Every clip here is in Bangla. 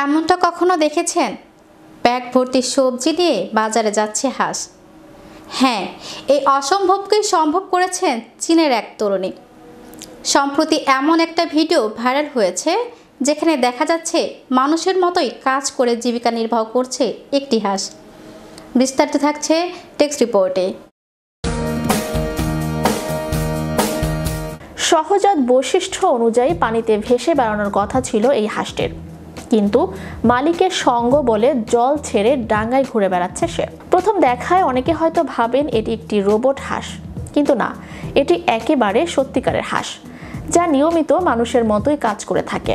এমনটা কখনো দেখেছেন? ব্যাগ ভর্তি সবজি নিয়ে বাজারে যাচ্ছে হাঁস। হ্যাঁ, এই অসম্ভবকেই সম্ভব করেছেন চীনের এক তরুণী। সম্প্রতি এমন একটা ভিডিও ভাইরাল হয়েছে যেখানে দেখা যাচ্ছে মানুষের মতোই কাজ করে জীবিকা নির্বাহ করছে একটি হাঁস। বিস্তারিত থাকছে টেক্সট রিপোর্টে। সহজাত বৈশিষ্ট্য অনুযায়ী পানিতে ভেসে বেড়ানোর কথা ছিল এই হাঁসটির, কিন্তু মালিকের সঙ্গ বলে জল ছেড়ে ডাঙায় ঘুরে বেড়াচ্ছে সে। প্রথম দেখায় অনেকে হয়তো ভাবেন এটি একটি রোবট হাঁস, কিন্তু না, এটি একেবারে সত্যিকারের হাঁস, যা নিয়মিত মানুষের মতোই কাজ করে থাকে।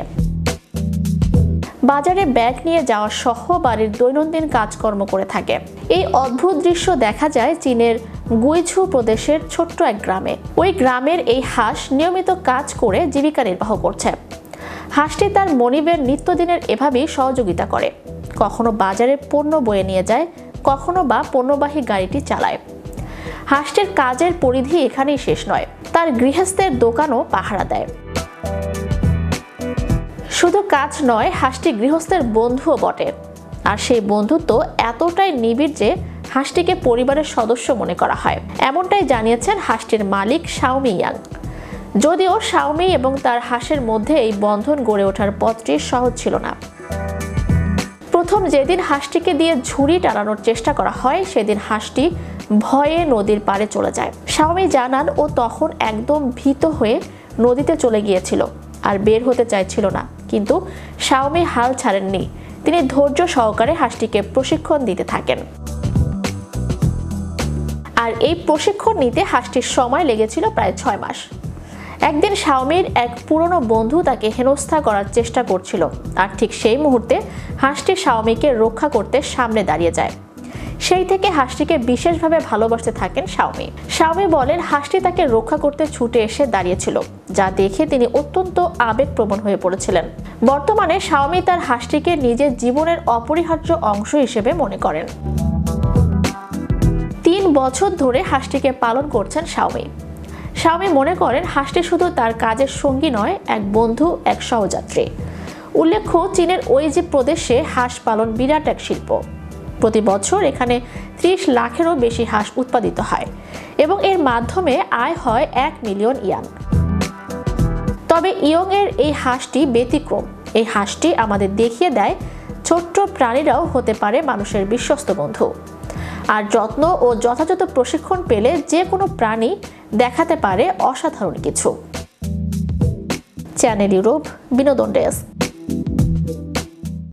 বাজারে ব্যাগ নিয়ে যাওয়া সহ বাড়ির দৈনন্দিন কাজকর্ম করে থাকে। এই অদ্ভুত দৃশ্য দেখা যায় চীনের গুইঝু প্রদেশের ছোট্ট এক গ্রামে। ওই গ্রামের এই হাঁস নিয়মিত কাজ করে জীবিকা নির্বাহ করছে। হাঁসটি তার মনিবের নিত্যদিনের এভাবেই সহযোগিতা করে। কখনো বাজারে পণ্য বয়ে নিয়ে যায়, কখনো বা পণ্যবাহী গাড়িটি চালায়। হাঁসটির কাজের পরিধি এখানেই শেষ নয়, তার গৃহস্থের দোকানও পাহারা দেয়। শুধু কাজ নয়, হাঁসটি গৃহস্থের বন্ধুও বটে। আর সেই বন্ধুত্ব এতটাই নিবিড় যে হাঁসটিকে পরিবারের সদস্য মনে করা হয়, এমনটাই জানিয়েছেন হাঁসটির মালিক শাওমি ইয়াং। যদিও শাওমি এবং তার হাঁসের মধ্যে এই বন্ধন গড়ে ওঠার পথটি সহজ ছিল না। প্রথম যেদিন হাঁসটিকে দিয়ে ঝুড়ি টানানোর চেষ্টা করা হয়, সেদিন হাঁসটি ভয়ে নদীর পাড়ে চলে যায়। শাওমি জানান ও তখন একদম ভীত হয়ে নদীতে চলে গিয়েছিল আর বের হতে চাইছিল না, কিন্তু শাওমি হাল ছাড়েননি। তিনি ধৈর্য সহকারে হাঁসটিকে প্রশিক্ষণ দিতে থাকেন। আর এই প্রশিক্ষণ নিতে হাঁসটির সময় লেগেছিল প্রায় 6 মাস। একদিন শাওমির এক পুরনো বন্ধু তাকে হেনস্থা করার চেষ্টা করছিল, আর ঠিক সেই মুহূর্তে হাঁসটি শাওমিকে রক্ষা করতে সামনে দাঁড়িয়ে যায়। সেই থেকে হাঁসটিকে বিশেষভাবে ভালোবাসতে থাকেন শাওমি। শাওমি বলেন, হাঁসটি তাকে রক্ষা করতে ছুটে এসে দাঁড়িয়েছিল, যা দেখে তিনি অত্যন্ত আবেগপ্রবণ হয়ে পড়েছিলেন। বর্তমানে শাওমি তার হাঁসটিকে নিজের জীবনের অপরিহার্য অংশ হিসেবে মনে করেন। 3 বছর ধরে হাঁসটিকে পালন করছেন শাওমি। শাওমি মনে করেন হাঁসটি শুধু তার কাজের সঙ্গী নয়, এক বন্ধু, এক সহযাত্রী। উল্লেখ্য, চীনের ওইজি প্রদেশে হাঁস পালন বিরাট এক শিল্প। প্রতি বছর এখানে 30 লাখেরও বেশি হাঁস উৎপাদিত হয় এবং এর মাধ্যমে আয় হয় 1 মিলিয়ন ইয়ান। তবে ইয়ং এর এই হাঁসটি ব্যতিক্রম। এই হাঁসটি আমাদের দেখিয়ে দেয় ছোট্ট প্রাণীরাও হতে পারে মানুষের বিশ্বস্ত বন্ধু। আর যত্ন ও যথাযথ প্রশিক্ষণ পেলে যে কোনো প্রাণী দেখাতে পারে অসাধারণ কিছু। চ্যানেল ইউরোপ, বিনোদন ডেস্ক।